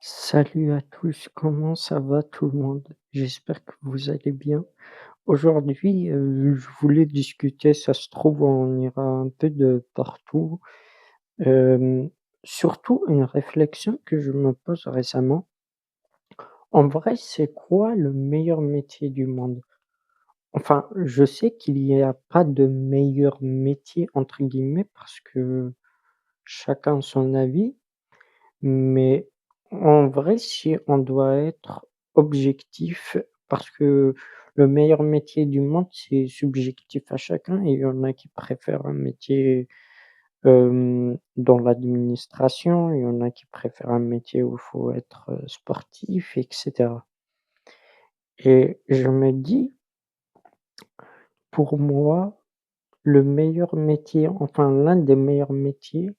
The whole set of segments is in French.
Salut à tous, comment ça va tout le monde? J'espère que vous allez bien. Aujourd'hui, je voulais discuter, ça se trouve, on ira un peu de partout. Hem, Surtout une réflexion que je me pose récemment. En vrai, c'est quoi le meilleur métier du monde? Enfin, je sais qu'il y a pas de «meilleur métier» entre guillemets parce que chacun son avis. Mais en vrai, si on doit être objectif, parce que le meilleur métier du monde, c'est subjectif à chacun et il y en a qui préfèrent un métier, dans l'administration, il y en a qui préfèrent un métier où il faut être, sportif et cetera. Et je me dis, pour moi, le meilleur métier, enfin l'un des meilleurs métiers,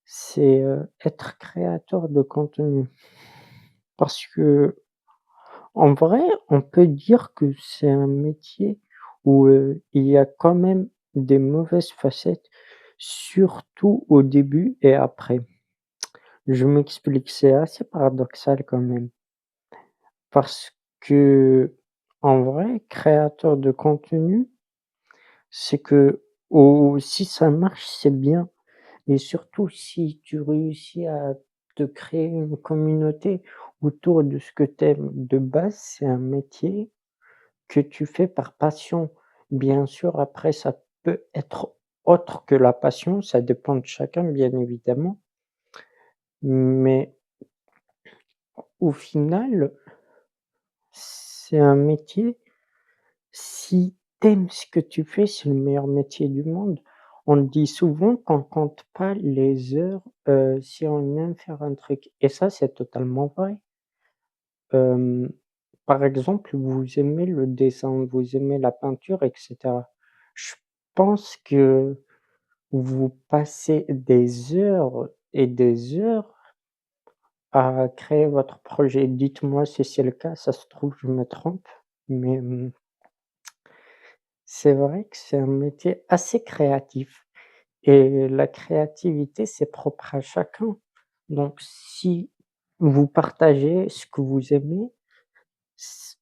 c'est, être créateur de contenu. Parce que En vrai, on peut dire que c'est un métier où, il y a quand même des mauvaises facettes, surtout au début et après. Je m'explique, c'est assez paradoxal quand même, parce que en vrai, créateur de contenu, c'est que si ça marche, c'est bien et surtout si tu réussis à te créer une communauté autour de ce que tu aimes. De base, c'est un métier que tu fais par passion. Bien sûr, après ça peut être autre que la passion, ça dépend de chacun bien évidemment, mais au final, c'est un métier, si tu aimes ce que tu fais, c'est le meilleur métier du monde. On dit souvent qu'on compte pas les heures, si on aime faire un truc et ça, c'est totalement vrai. Hem, Par exemple, vous aimez le dessin, vous aimez la peinture et cetera. Je pense que vous passez des heures et des heures à créer votre projet. Dites-moi si c'est le cas, ça se trouve, je me trompe, mais, c'est vrai que c'est un métier assez créatif et la créativité, c'est propre à chacun. Donc si vous partagez ce que vous aimez,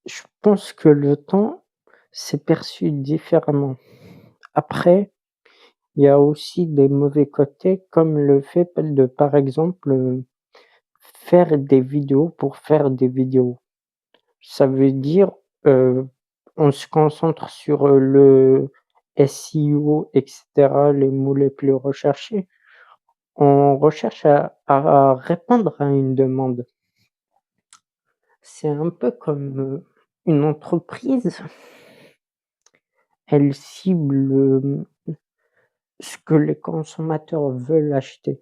je pense que le temps, c'est perçu différemment. Après, il y a aussi des mauvais côtés comme le fait de, par exemple, faire des vidéos pour faire des vidéos. Ça veut dire, heu, on se concentre sur, le SEO et cetera, les mots les plus recherchés. On recherche à répondre à une demande. C'est un peu comme, une entreprise, elle cible, ce que les consommateurs veulent acheter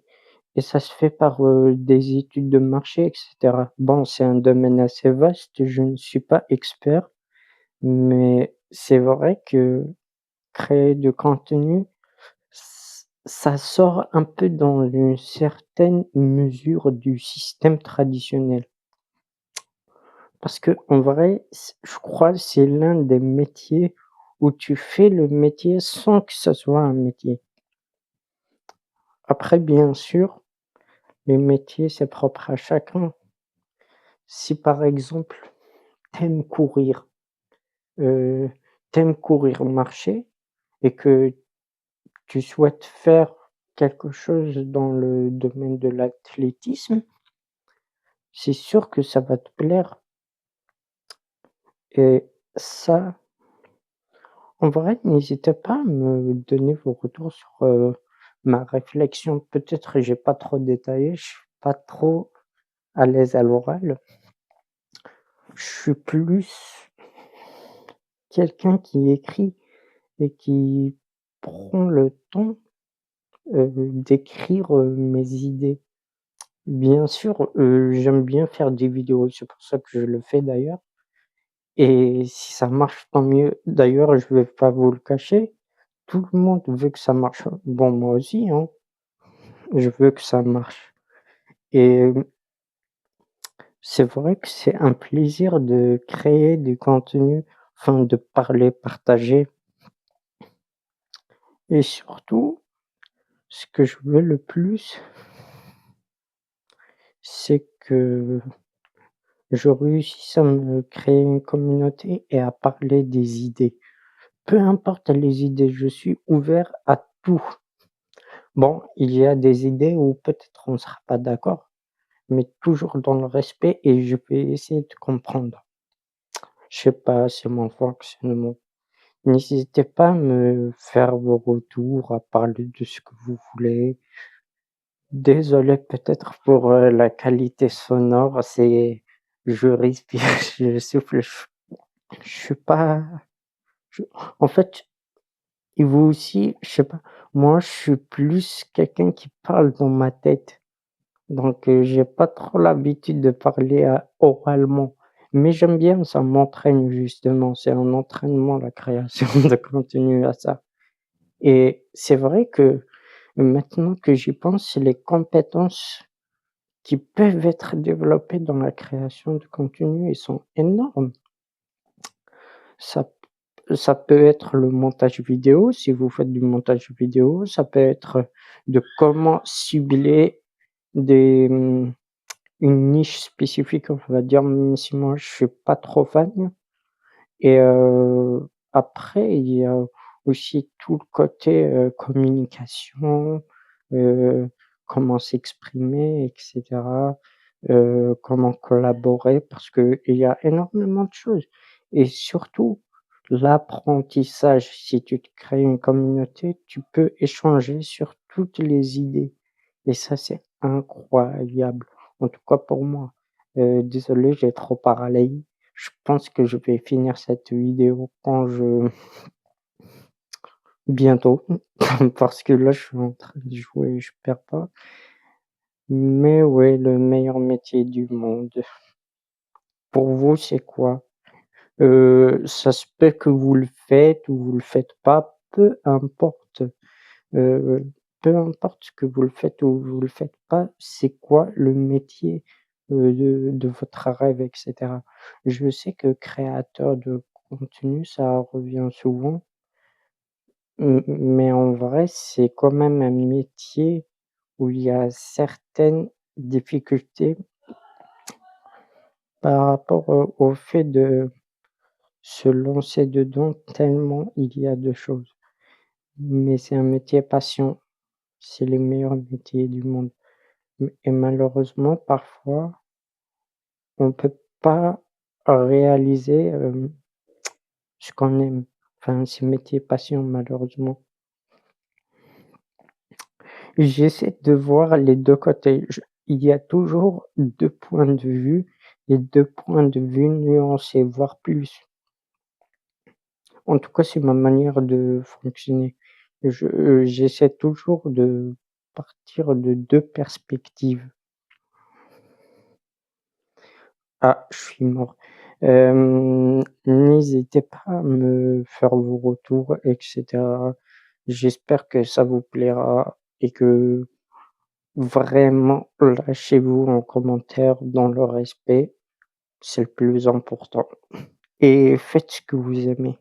et ça se fait par, des études de marché et cetera. Bon, c'est un domaine assez vaste, je ne suis pas expert, mais c'est vrai que créer du contenu, ça sort un peu dans une certaine mesure du système traditionnel. Parce qu'en vrai, je crois, c'est l'un des métiers où tu fais le métier sans que ce soit un métier. Après, bien sûr, les métiers, c'est propre à chacun. Si par exemple, t'aimes courir, heu, tu courir, marcher et que tu souhaites faire quelque chose dans le domaine de l'athlétisme, c'est sûr que ça va te plaire et ça, en vrai, n'hésitez pas à me donner vos retours sur, ma réflexion. Peut-être j'ai pas trop détaillé, je suis pas trop à l'aise à l'oral. Je suis plus quelqu'un qui écrit et qui prend le temps, d'écrire, mes idées. Bien sûr, j'aime bien faire des vidéos, c'est pour ça que je le fais d'ailleurs et si ça marche, tant mieux. D'ailleurs, je vais pas vous le cacher, tout le monde veut que ça marche. Bon, moi aussi, hein, je veux que ça marche et c'est vrai que c'est un plaisir de créer du contenu, enfin de parler, partager et surtout, ce que je veux le plus, c'est que je réussisse à me créer une communauté et à parler des idées. Peu importe les idées, je suis ouvert à tout. Bon, il y a des idées où peut-être on ne sera pas d'accord, mais toujours dans le respect et je vais essayer de comprendre. Je sais pas, c'est mon fonctionnement. N'hésitez pas à me faire vos retours, à parler de ce que vous voulez. Désolé peut-être pour, la qualité sonore, c'est je respire, je souffle, je suis pas je en fait, et vous aussi, je sais pas, moi je suis plus quelqu'un qui parle dans ma tête, donc j'ai pas trop l'habitude de parler, oralement, mais j'aime bien, ça m'entraîne justement, c'est un entraînement la création de contenu à ça et c'est vrai que maintenant que j'y pense, les compétences qui peuvent être développées dans la création de contenu, ils sont énormes. Ça ça peut être le montage vidéo, si vous faites du montage vidéo, ça peut être de comment cibler des, une niche spécifique, on va dire, même si moi je suis pas trop fan et après il y a aussi tout le côté, communication, heu, comment s'exprimer et cetera, comment collaborer parce qu'il y a énormément de choses et surtout l'apprentissage. Si tu te crées une communauté, tu peux échanger sur toutes les idées et ça, c'est incroyable, en tout cas pour moi. Désolé, j'ai trop parlé. Je pense que je vais finir cette vidéo quand je bientôt, parce que là, je suis en train de jouer et je perds pas. Mais ouais, le meilleur métier du monde. Pour vous, c'est quoi? Ça se peut que vous le faites ou vous le faites pas, heu, peu importe que vous le faites ou vous le faites pas, c'est quoi le métier, de votre rêve et cetera? Je sais que créateur de contenu, ça revient souvent, mais en vrai, c'est quand même un métier où il y a certaines difficultés par rapport, au fait de se lancer dedans tellement il y a de choses. Mais c'est un métier passion, c'est les meilleurs métiers du monde. Et malheureusement, parfois, on peut pas réaliser, ce qu'on aime. Enfin, ce métier passion, malheureusement. J'essaie de voir les 2 côtés. Il y a toujours 2 points de vue et 2 points de vue nuancés, voire plus. En tout cas, c'est ma manière de fonctionner. J'essaie toujours de partir de 2 perspectives. Ah, je suis mort. N'hésitez pas à me faire vos retours et cetera. J'espère que ça vous plaira et que vraiment lâchez-vous en commentaire dans le respect, c'est le plus important et faites ce que vous aimez.